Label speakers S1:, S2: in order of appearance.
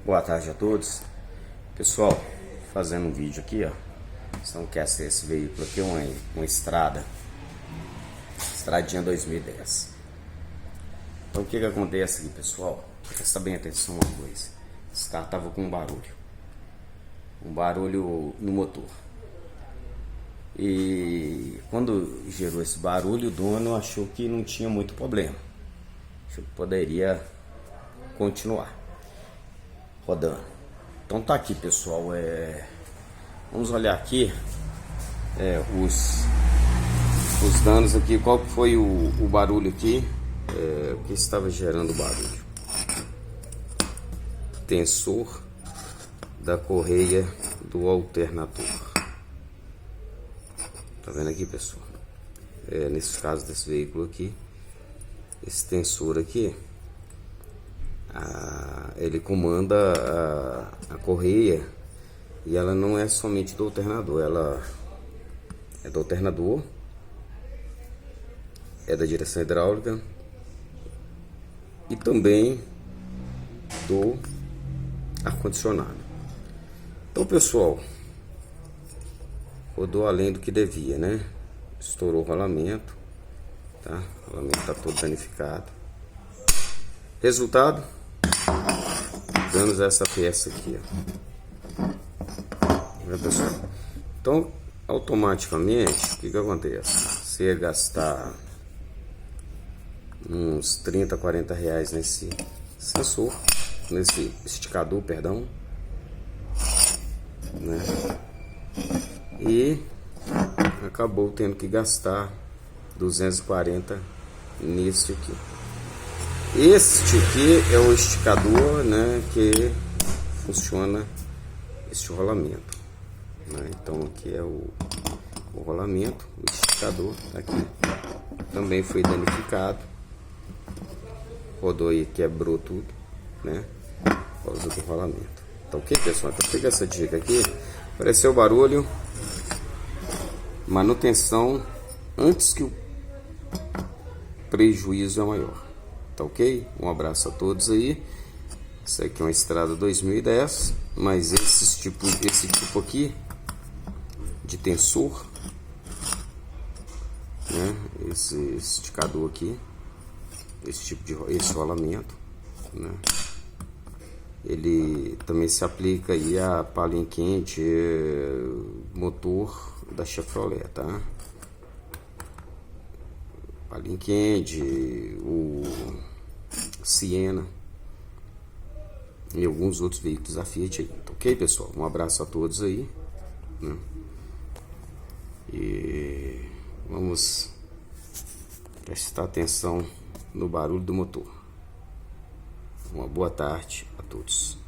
S1: Boa tarde a todos. Pessoal, fazendo um vídeo aqui, ó. Então, quer ser esse veículo aqui, uma estradinha 2010. Então, o que acontece aqui, pessoal? Presta bem atenção uma coisa. Esse carro tava com um barulho no motor. E quando gerou esse barulho, o dono achou que não tinha muito problema. Achou que poderia continuar rodando. Então tá aqui, pessoal. Vamos olhar aqui os danos aqui. Qual que foi o barulho aqui? O que estava gerando barulho? Tensor da correia do alternador. Tá vendo aqui, pessoal? Nesse caso desse veículo aqui, esse tensor aqui, ele comanda a correia, e ela não é somente do alternador, ela é do alternador, é da direção hidráulica e também do ar-condicionado. Então, pessoal, rodou além do que devia, né? Estourou o rolamento, tá? O rolamento tá todo danificado. Resultado, danos a essa peça aqui, ó. Né, pessoal? Então, automaticamente, o que acontece? Você ia gastar uns 30, 40 reais nesse sensor, nesse esticador, perdão, né? E acabou tendo que gastar 240 nesse aqui. Este aqui é o esticador, né, que funciona este rolamento, né? Então aqui é o rolamento, o esticador aqui também foi danificado, rodou e quebrou tudo, né, por causa do rolamento. Então o que, pessoal? Então pega essa dica aqui. Apareceu o barulho, manutenção antes que o prejuízo é maior. Tá ok? Um abraço a todos aí. Isso aqui é uma estrada 2010, mas esse tipo aqui de tensor, né? Esse esticador aqui, esse rolamento, né? Ele também se aplica aí a palha quente, motor da Chevrolet, tá? Palha quente, o Siena e alguns outros veículos da Fiat aí. Ok, pessoal? Um abraço a todos aí, né? E vamos prestar atenção no barulho do motor. Uma boa tarde a todos.